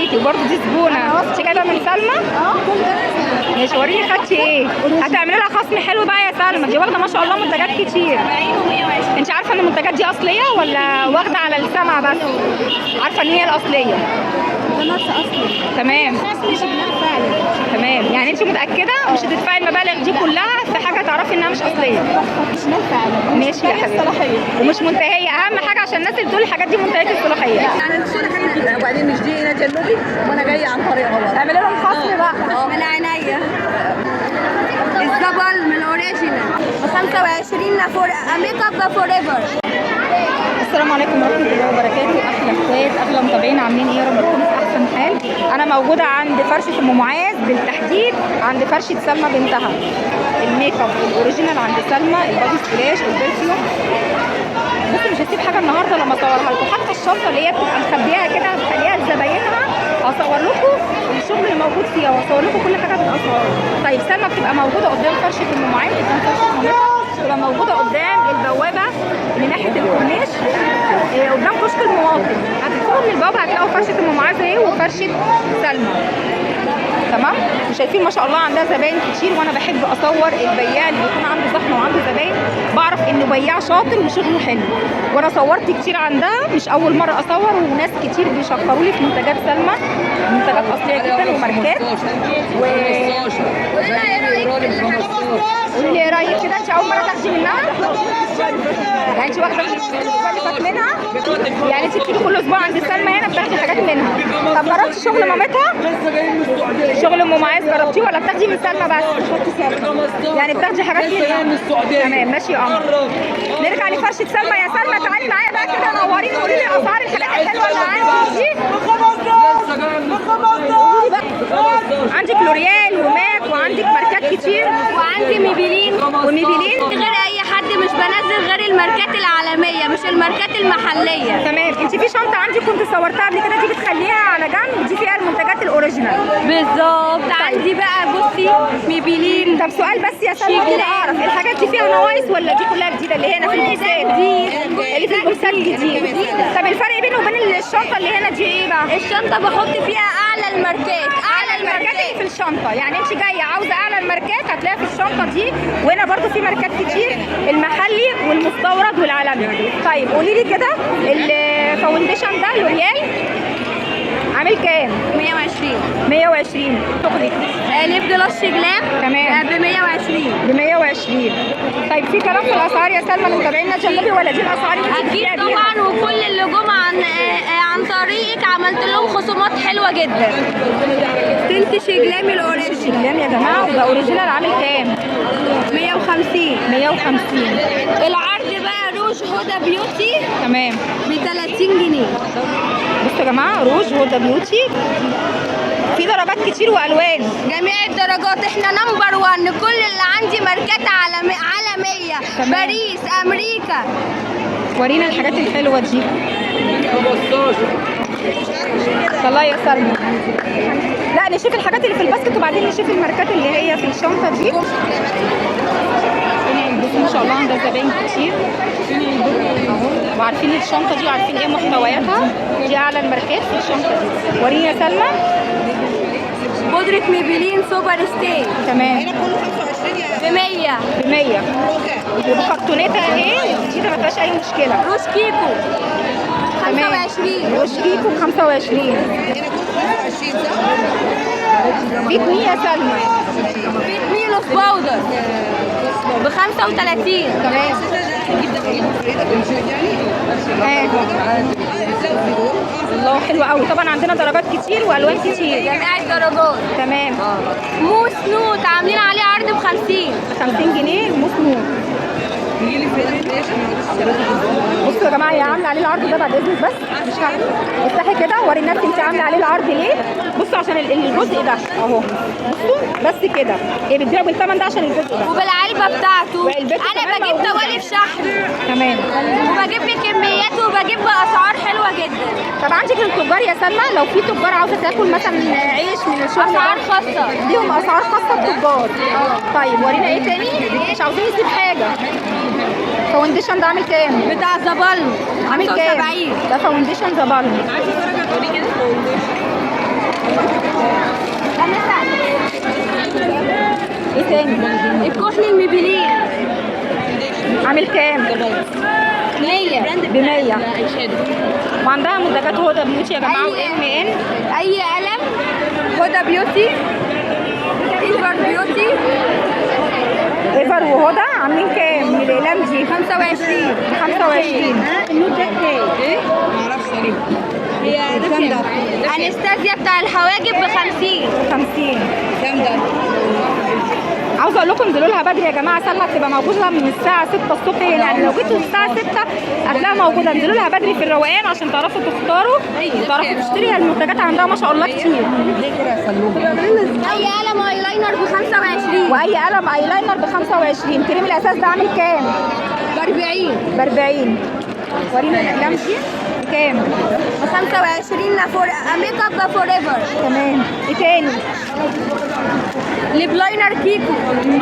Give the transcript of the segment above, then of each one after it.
عليكي، وبرده دي زبونه. انت جايبه من سلمى؟ كل ده ماشي، وريني خدتي ايه. هتعملي لها خصم حلو بقى يا سلمى، دي واخده ما شاء الله منتجات كتير. انت عارفه ان المنتجات دي اصليه ولا واخده على السمع بس؟ عارفه ان هي الاصليه. ده نص اصلي. تمام مش فعلا. تمام، يعني انت متاكده مش هتدفعي المبالغ دي كلها في حاجه تعرفي انها مش اصليه؟ مش فعلا. ماشي يا حبيبتي، ومش منتهيه. اهم حاجه عشان الناس اللي بتقول الحاجات دي منتهيه الصلاحيه. يعني الشركه وبعدين مش دي هنا جنوبي وانا جايه عن طريق غلط. اعملي لهم خصم بقى. من عينيا. الزبل من الاوريجينال ب 25 فور ميك اب فور ايفر. السلام عليكم ورحمه الله وبركاته. احلى اخوات، اغلى متابعين، عاملين ايه؟ يا رب تكونوا في احسن حال. انا موجوده عند فرشه ام معاذ، بالتحديد عند فرشه سلمى بنتها. الميك اب الاوريجينال عند سلمى، البادي سبلاش والبرفيوم. بصوا مش هسيب حاجه النهارده لما اصورها لكم، حتى الشنطه اللي هي بتبقى مخبيها كده مخليها لزباينها هصور لكم الشغل اللي موجود فيها واصور لكم كل حاجه بالاسعار. طيب سلمى بتبقى موجوده قدام فرشه ام معاذ، قدام فرشه مامتها، بتبقى موجوده قدام البوابه من ناحيه الكورنيش، قدام كشك المواطن. هتدخلوا من البوابه هتلاقوا فرشه ام معاذ اهي وفرشه سلمى. تمام؟ وشايفين ما شاء الله عندها زباين كتير، وانا بحب اصور البياع اللي بيكون عنده زحمه وعنده زباين، بعرف انه بياع شاطر وشغله حلو. وانا صورت كتير عندها، مش اول مره اصور، وناس كتير بيشكروا لي في منتجات سلمى، منتجات اصليه جدا وماركات. قولي لي ايه رايك كده؟ انت اول مره تاخدي منها؟ يعني انت واخده بالك منها؟ يعني انت بتيجي كل اسبوع عند سلمى هنا بتاخدي حاجات منها. طب جربتي شغل مامتها؟ شغل ام معاذ جربتيه ولا بتاخدي من سلمى بس؟ يعني بتاخدي حاجات منها. تمام ماشي يا قمر. نرجع لفرشه سلمى. يا سلمى تعالي معايا بقى كده، نوريني قولي لي اسعار الحاجات الحلوه اللي عندك دي. عندك لوريال وماك، وعندك ماركات كتير، وعندي ميبيلين وميبيلين غير اي حد، مش بنزل غير الماركات العالميه مش الماركات المحليه. تمام. انت في شنطه عندي كنت صورتها قبل كده، دي بتخليها على جنب، دي فيها المنتجات الاوريجينال. بالظبط. عندي بقى بصي ميبيلين. طب سؤال بس يا سلمى كده اعرف، الحاجات دي فيها نواقص ولا دي كلها جديده اللي هنا في البوكسات؟ اللي في البوكسات جديد. طب الفرق بينه وبين الشنطه اللي هنا دي ايه بقى؟ الشنطه بحط فيها اعلى الماركات. اعلى الماركات اللي في الشنطه، يعني انت جايه عاوزه اعلى الماركات هتلاقيها في الشنطه دي، وهنا برضو في ماركات كتير، المحلي والمستورد والعالمي. طيب قولي لي كده، الفاونديشن ده لوريال عامل كام؟ 120. 120. شكرا. ليب جلاس جلام تمام. ب 120. ب 120. طيب في كلام في الاسعار يا سلمى لمتابعينا جنبي ولا دي الاسعار اللي انت اكيد طبعا، وكل اللي جم عن طريقك عملت لهم خصومات حلوه جدا. تنت شجلام الاوريجينال. شجلام يا جماعه، وده اوريجينال عامل كام؟ 150. 150. العرض بقى روج هدى بيوتي تمام ب 30 جنيه. بصوا يا جماعه، روج هدى بيوتي في درجات كتير والوان، جميع الدرجات. احنا نمبر 1، كل اللي عندي ماركات عالميه. تمام. باريس، امريكا. ورينا الحاجات الحلوه دي. الله يا سلمى. لا نشوف الحاجات اللي في الباسكت وبعدين نشوف الماركات اللي هي في الشنطه دي. بصوا ما شاء الله عندها زباين كتير اهو، وعارفين الشنطه دي وعارفين ايه محتوياتها. دي اعلى الماركات في الشنطه دي. وريني يا سلمى. بودرة ميبيلين سوبر ستي. تمام. ب 100. ب 100. وبكرتونتها اهي جديده ما فيهاش اي مشكله. روش كيكو 25. روش كيكو ب 25. بيت مي يا سلمى. بيت مي لوف باودر ب 35. تمام. الله حلو قوي. طبعا عندنا درجات كتير والوان كتير، جميع الدرجات. تمام. موس نوت عاملين عليه عرض ب 50. 50 جنيه موس نوت. بصوا يا جماعه، هي عامله عليه العرض ده بعد اذنك، بس مش هعمل. افتحي كده وري الناس انت عامله عليه العرض ليه. بصوا عشان الجزء ده اهو، بصوا بس كده هي بتبيعه بالثمن ده عشان الجزء ده، وبالعلبه بتاعته. وعلبته انا كمان بجيب موجودة. دواليب شحن. تمام. وبجيب بكميات وبجيب باسعار حلوه جدا. طب عندك التجار يا سلمى، لو في تجار عاوزه تاكل مثلا عيش من الشغل اسعار ده خاصه. ليهم اسعار خاصه التجار. طيب ورينا ايه تاني، مش عاوزين نسيب حاجه. فاونديشن ده عامل كام؟ بتاع زبالو عامل كام؟ 75. ده فاونديشن زبالو. تاني؟ الكحل الميبلين عامل كام؟ 100 ب 100. وعندها منتجات هدى بيوتي يا جماعه وام ان. اي قلم هدى بيوتي، ايفر بيوتي، ايفر وهدى عاملين كام من الاقلام دي؟ 25. 25. النوت ده ايه؟ معرفش هي كام ده؟ انستازيا بتاع الحواجب ب 50. 50. كام ده؟ عاوزه اقول لكم انزلوا لها بدري يا جماعه، سلة بتبقى موجوده من الساعه 6 الصبح هنا، يعني لو جيتوا الساعه 6 هتلاقيها موجوده. انزلوا لها بدري في الروقان عشان تعرفوا تختاروا وتعرفوا تشتري. المنتجات عندها ما شاء الله كتير. ليه كده يا سلومه؟ اي قلم ايلاينر ب 25. واي قلم ايلاينر ب 25. كريم الاساس ده عامل كام؟ ب 40. ب 40. ورينا الاقلام دي كام؟ ب 25 ميك اب فور ايفر. تمام. ايه تاني؟ ليب لاينر كيكو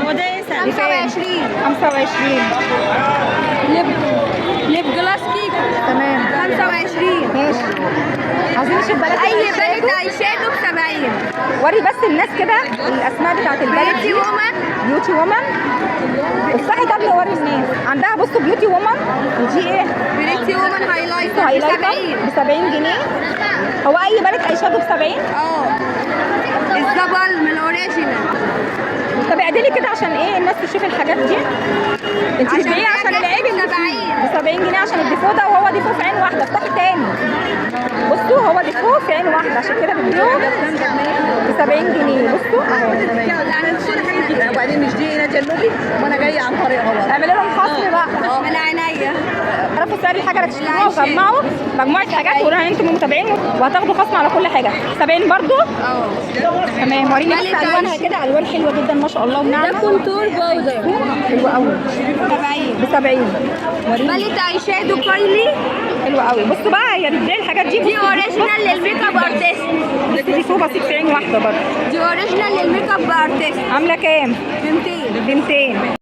هو ده ايه؟ 25. 25. ليب جلاس كيكو تمام 25. ماشي. عايزين نشوف بلد اي الأيشادو. باليت اي شادو ب 70. وري بس الناس كده الاسماء بتاعت البلد بيوتي دي. وومن. بيوتي وومن. افتحي ده وري الناس. عندها بصوا بيوتي وومن ودي ايه؟ بيوتي وومن هايلايتر ب هايلايتر 70. ب 70 جنيه. هو اي بلد ايشادو ب 70؟ الزبل من الاوريجينال. طب اعدلي كده عشان ايه الناس تشوف الحاجات دي. انت عشان بتبيعي عشان الحاجات العيب دي اللي ب 70. ب 70 جنيه عشان الديفو ده، وهو ديفو في عين واحده. افتحي تاني. بصوا هو ديفو في عين واحده عشان كده بتبيعه ب 70 جنيه. بصوا اهو. يعني بتشتري حاجات كده وبعدين مش دي هنا جنوبي وانا جايه عن طريقها برضه. اعملي لهم خصم بقى. من عينيا. تعرفوا سعر الحاجه اللي تشتروها وجمعوا مجموعه حاجات وقولوا ان انتم متابعين وهتاخدوا خصم على كل حاجه. 70 برضو. تمام. وريني بس الوانها كده، الوان حلوه جدا ما شاء الله وناعمه. ده كونتور باودر حلوه قوي 70. ب 70. وريني باليت اي شادو كايلي حلوه قوي. بصوا بقى هي بتبيع الحاجات دي. دي اوريجينال للميك اب ارتست. بس دي فوق بسيط في عين واحده برضه. دي اوريجينال للميك اب ارتست عامله كام؟ ب 200. ب 200.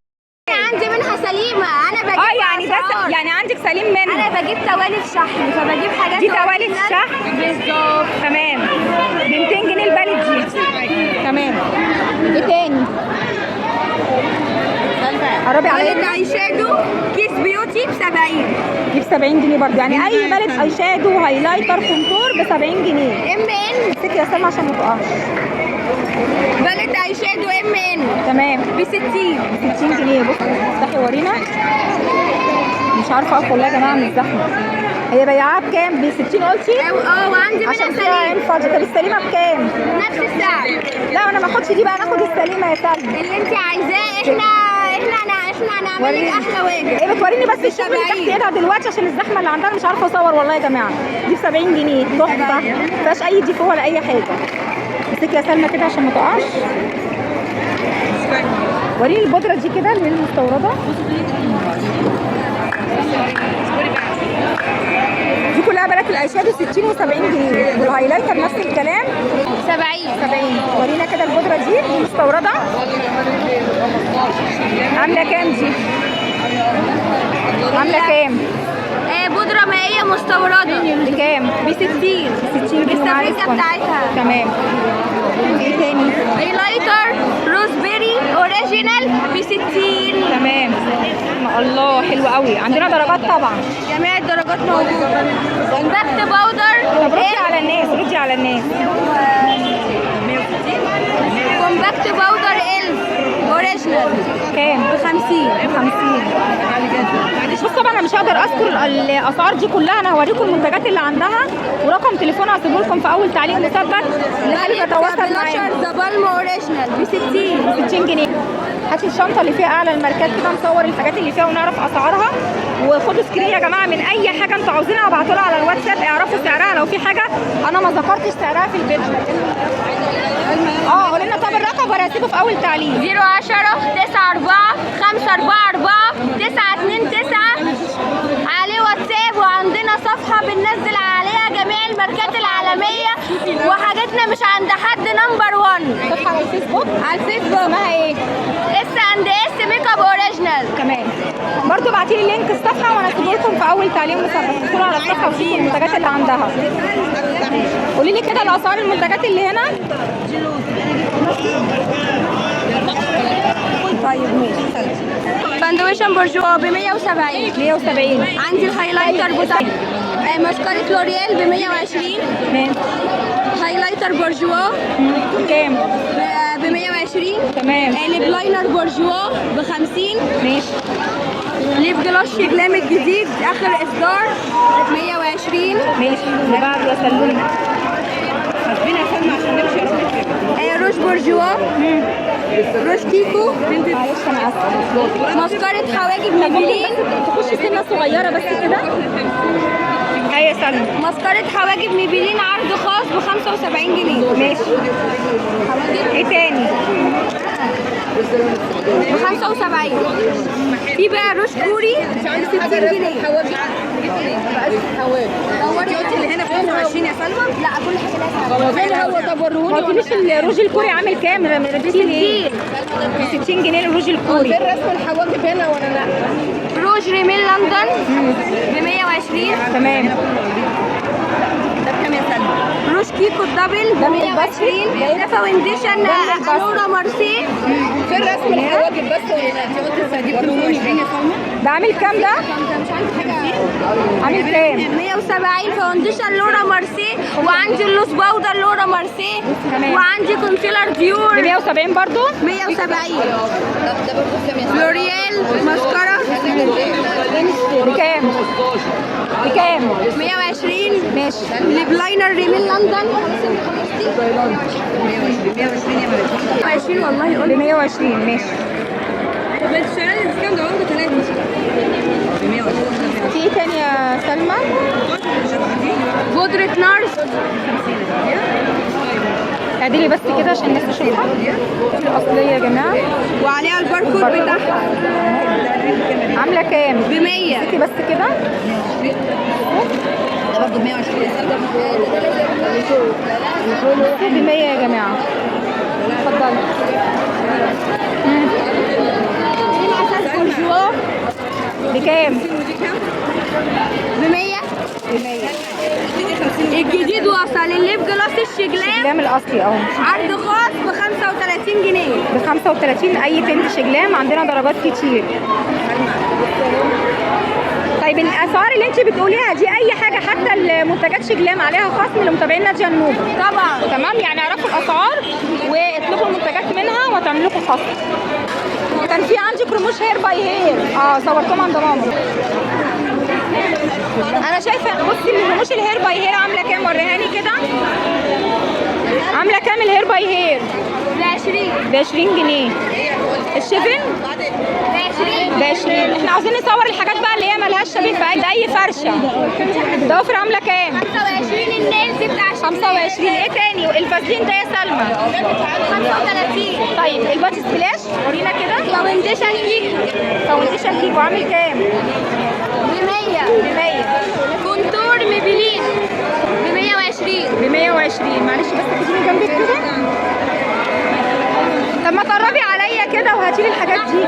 عندي منها سليمه. انا بجيب يعني ده يعني عندك سليم منها. انا بجيب توالف شحن فبجيب حاجات دي توالف شحن بالظبط. تمام. ب 200 جنيه البلد دي. تمام. ايه تاني؟ قربي عليا. باليت اي شادو كيس بيوتي ب 70. دي ب 70 جنيه برضه، يعني اي باليت اي شادو هايلايتر كونتور ب 70 جنيه. ام ان. امسكي يا سلمى عشان ما تقعش. باليت اي شادو ام ان تمام ب 60. 60 جنيه. بصي افتحي ورينا. مش عارفه اقف والله يا جماعه من الزحمه. هي بياعها بكام؟ ب 60 قلتي؟ وعندي منها عشان فيها عين سليم فاضيه. طب السليمه بكام؟ نفس السعر. لا انا ما اخدش دي بقى، ناخد السليمه يا سلمى. اللي انت عايزاه احنا هنعمل لك احلى واجب. ايه بتوريني بس الشغل اللي تحت ايدها دلوقتي عشان الزحمه اللي عندها مش عارفه اصور والله يا جماعه. دي ب 70 جنيه تحفه ما فيهاش اي ديفو ولا اي حاجه. امسكي يا سلمى كده عشان ما تقعش. وريني البودره دي كده اللي هي المستورده. دي كلها بنات الايشادو 60 و70 جنيه. والهايلايتر نفس الكلام 70. ورينا كده البودره دي المستورده عامله كام دي؟ عامله كام؟ بودرة مائية مستوردة بكام؟ ب 60. 60 جنيه معايا السفريكة بتاعتها. تمام. ايه تاني؟ هايلايتر روزبيري اوريجينال ب 60. تمام. ما الله حلو قوي. عندنا درجات طبعا. جميع الدرجات موجودة. كومباكت باودر. طب ردي على الناس، ردي على الناس. كومباكت باودر اوريجينال كام؟ ب 50. 50. بص طبعا انا مش هقدر اذكر الاسعار دي كلها. انا هوريكم المنتجات اللي عندها ورقم تليفونها هسيبه لكم في اول تعليق مثبت اللي حابب يتواصل معايا. ذا بالم اوريجينال ب 60. 60 جنيه. هاتي الشنطه اللي فيها اعلى الماركات كده نصور الحاجات اللي فيها ونعرف اسعارها. وخدوا سكرين يا جماعه من اي حاجه انتوا عاوزينها وابعتوا لها على الواتساب اعرفوا سعرها. لو في حاجه انا ما ذكرتش سعرها في الفيديو قولوا لنا طب الرقم وانا هسيبه في اول تعليق. 010 94 544 929 عليه واتساب. وعندنا صفحة بننزل عليها جميع الماركات العالمية وحاجتنا مش عند حد نمبر 1. صفحه على الفيسبوك. على الفيسبوك اسمها ايه؟ S&S ميك اب اوريجينال. تمام. برضو ابعتي لي لينك الصفحه وانا هسيبه لكم في اول تعليق مثبت. ادخلوا على الصفحه وشوفوا المنتجات اللي عندها. قولي لي كده الاسعار المنتجات اللي هنا. طيب ماشي. فاندويشن بورجوا ب 170. 170. عندي الهايلايتر بتاع ماسكارة لوريال ب 120. تمام. هايلايتر بورجوا كام؟ ب 120. تمام. ليب لاينر بورجوا ب 50. ماشي. ليب جلاس شجلام الجديد اخر اصدار 120. ماشي. اللي بعده يا سلومة. حاسبين يا سلمى عشان نمشي يا رب. روش بورجوا. روش كيكو. معلش انا اسفه. ماسكارة حواجب ميبلين. تخش سنه صغيره بس كده. هيا يا سلمى. ماسكارة حواجب ميبلين عرض خاص ب 75 جنيه. ماشي. ايه تاني؟ ب 75. في بقى روش كوري ب 60 جنيه. دوري قلت اللي هنا ب 25 يا سلمى. لا كل حاجه لها فين هو؟ طب وروني. ما قلتليش الروج الكوري عامل كام؟ رديتي ليه؟ 60 جنيه الروج الكوري. فين رسم الحواجب هنا ولا لا؟ روج ريميل لندن ب 120. تمام. ده بكام يا سلمى؟ روج كيكو الدبل ب 120. ده فاونديشن الورا مارسيه. فين رسم الحواجب بس ولا لا؟ انت قلت دي ب 25 يا سلمى. ده عامل كام ده؟ عامل كام؟ 170. فاونديشن لورا مارسيه. وعندي اللوس باودر لورا مارسيه. تمام. وعندي كونسيلر ب ديور 170 برضو؟ 170. ده برضه بكام يا سلمى؟ لوريال ماسكارا بكام؟ بكام؟ 120. ماشي. ليب لاينر ريميل لندن 120 والله ب 120. ماشي. بس الكام ده عنده 3 ب 120. في ايه تاني يا سلمى؟ بودرة نارس. اعدلي بس كده عشان الناس تشوفها. الاصليه يا جماعه. وعليها الباركود بتاعها عامله كام؟ ب 100. بصي بس كده. ده برضه ب 120 يا سلمى. ب 100 يا جماعه. اتفضلي. بورجوا بكام؟ ب 100. الجديد وصل الليف جلاس الشجلام شجلام الاصلي اهو. عرض خاص ب 35 جنيه. ب 35 اي تنت شجلام. عندنا درجات كتير. طيب الاسعار اللي انت بتقوليها دي اي حاجه حتى المنتجات شجلام عليها خصم لمتابعين نادية النوبة؟ طبعا. تمام. يعني اعرفوا الاسعار واطلبوا المنتجات منها وهتعمل لكم خصم. كان في عندي رموش هير باي هير. صورتهم عند ماما. انا شايفه بصي الرموش الهير باي هير عامله كام؟ وريهاني كده. عامله كام الهير باي هير؟ ب 20. ب 20 جنيه. الشيفن ب 20. ب 20. احنا عاوزين نصور الحاجات بقى اللي هي مالهاش شبيه في اي فرشه. ضوافر عامله كام؟ 25. النيلز بتاع 25. ايه تاني؟ الفازلين ده يا سلمى 35. طيب البادي سبلاش ورينا كده. فاونديشن كيكو فاونديشن كيكو عامل كام؟ ب 100. ب 100. كونتور ميبلين ب 120. ب 120. معلش بس تجيني جنبك كده. طب ما تقربي عليا كده وهاتي لي الحاجات دي.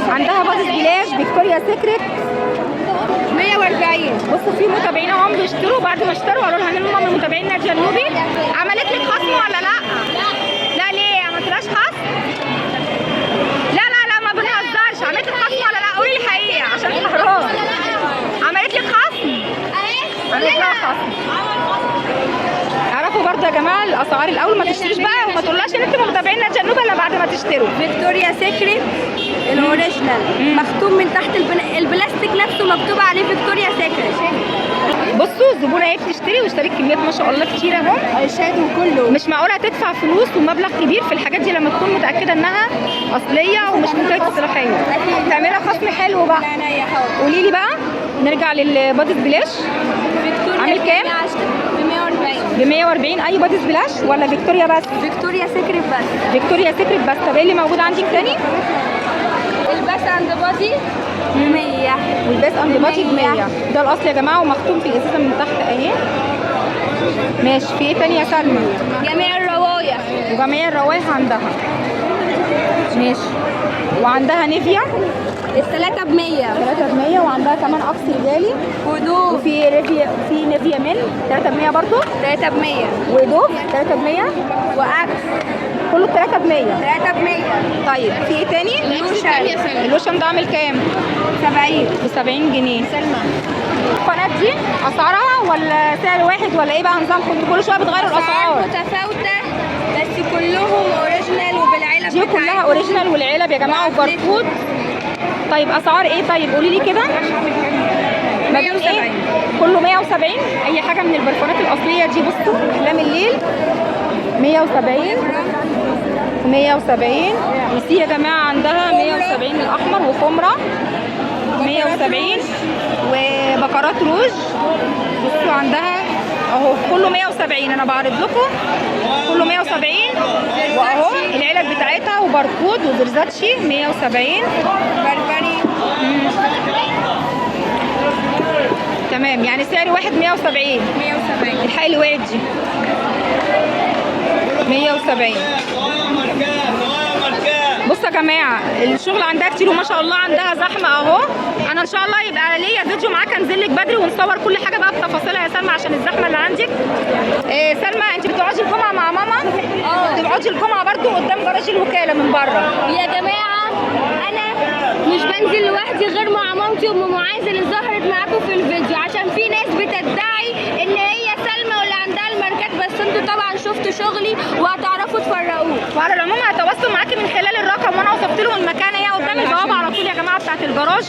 عندها بادي سبلاش فيكتوريا سيكريت 140. بصوا في متابعين اهم بيشتروا. بعد ما اشتروا قالوا لها ان هم من متابعين نادية النوبي. عملت لك خصم ولا لا؟ لا ليه؟ ما عملتلهاش خصم؟ لا ما بنهزرش. عملت لك خصم ولا لا؟ قولي الحقيقه عشان حرام. عملت لك خصم؟ عملت لها خصم. اعرفوا برضه يا جماعه الاسعار الاول ما تشتريش بقى وما تقولهاش ان انتوا متابعين نادية النوبي الا بعد ما تشتروا. فيكتوريا سيكريت الاوريجينال مختوم من تحت البلاستيك نفسه مكتوب عليه فيكتوريا سيكريت. بصوا الزبونه اهي بتشتري واشترت كميات ما شاء الله كتير اهو. الشادو كله مش معقوله هتدفع فلوس ومبلغ كبير في الحاجات دي لما تكون متاكده انها اصليه ومش منتجه صلاحيه. تعملها خصم حلو بقى. قولي لي بقى. نرجع للبادي سبلاش. عامل كام؟ ب 140. ب 140. اي بادي سبلاش ولا فيكتوريا بس؟ فيكتوريا سيكريت بس. فيكتوريا سيكريت بس. طب ايه اللي موجود عندك تاني؟ الباس اند بادي ب 100. والباس اند بادي ب 100. ده الاصل يا جماعه ومختوم في الازازه من تحت اهي. ماشي. في ايه تاني يا سلمى؟ جميع الروايح. وجميع الروايح عندها. ماشي. وعندها نيفيا الثلاثة ب100. 3 ب 100 وعندها كمان قفص رجالي ودوف وفي في نيفيا ميل 3 ب 100 برضه 3 ب100. ودوف 3 ب 100 واكس كله 3 ب 100. 3 ب100. طيب في ايه تاني؟ اللوشن ده عامل كام؟ 70. ب 70 جنيه. سلمى القناة دي اسعارها ولا سعر واحد ولا ايه بقى نظامكم؟ انتوا كل شويه بتغيروا أسعار الاسعار. متفاوتة بس كلهم اوريجينال وبالعلب دي كلها اوريجينال والعلب يا جماعه وباركود. طيب اسعار ايه؟ طيب قولي لي كده. ما بين ايه؟ كله 170. اي حاجه من البرفانات الاصليه دي بصوا احلام الليل 170 170. وسي يا جماعه عندها 170 الاحمر وخمره 170 وبكرات روج بصوا عندها اهو كله 170. انا بعرض لكم كله 170 واهو العلب بتاعتها وباركود وفيرزاتشي 170. بربري تمام يعني سعر واحد 170. 170. الحقيقة اللي وقعت دي 170. بصوا يا جماعه الشغل عندها كتير وما شاء الله عندها زحمه اهو. انا ان شاء الله يبقى ليا فيديو معاك انزل لك بدري ونصور كل حاجه بقى بتفاصيلها يا سلمى عشان الزحمه اللي عندك. سلمى انت بتقعدي الجمعه مع ماما؟ بتقعدي الجمعه برضو قدام جراج الوكاله من بره. يا جماعة أنا مش بنزل لوحدي غير مع مامتي وأم معاذ اللي ظهرت معاكم في الفيديو، عشان في ناس بتدعي إن هي سلمى واللي عندها الماركات، بس انتوا طبعا شفتوا شغلي وهتعرفوا تفرقوه. وعلى العموم هتواصلوا معاكي من خلال الرقم وانا وصفت لهم المكان. هي قدام البوابه على طول يا جماعه بتاعت الجراج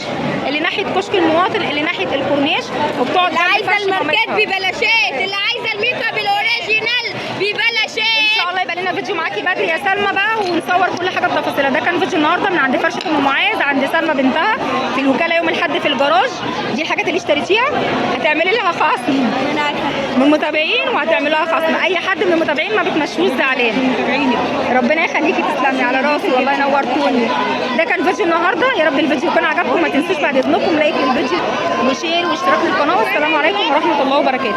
اللي ناحيه كشك المواطن اللي ناحيه الكورنيش وبتقعد اللي عايزة الماركات ببلاشات، اللي عايزة الميك اب الأوريجينال ببلاشات. ان شاء الله يبقى لنا فيديو معاكي بدري يا سلمى بقى ونصور كل حاجه بتفاصيلها. ده كان فيديو النهارده من عند فرشه ام معاذ عند سلمى بنتها في الوكاله يوم الاحد في الجراج. دي الحاجات اللي اشتريتيها هتعملي لها خصم من المتابعين وهتعمل لها خصم. اي حد من المتابعين ما بتمشوش زعلان. ربنا يخليكي تسلمي على راسي والله نورتوني. ده كان فيديو النهارده. يا رب الفيديو يكون عجبكم. ما تنسوش بعد اذنكم لايك للفيديو وشير واشتراك للقناه. والسلام عليكم ورحمه الله وبركاته.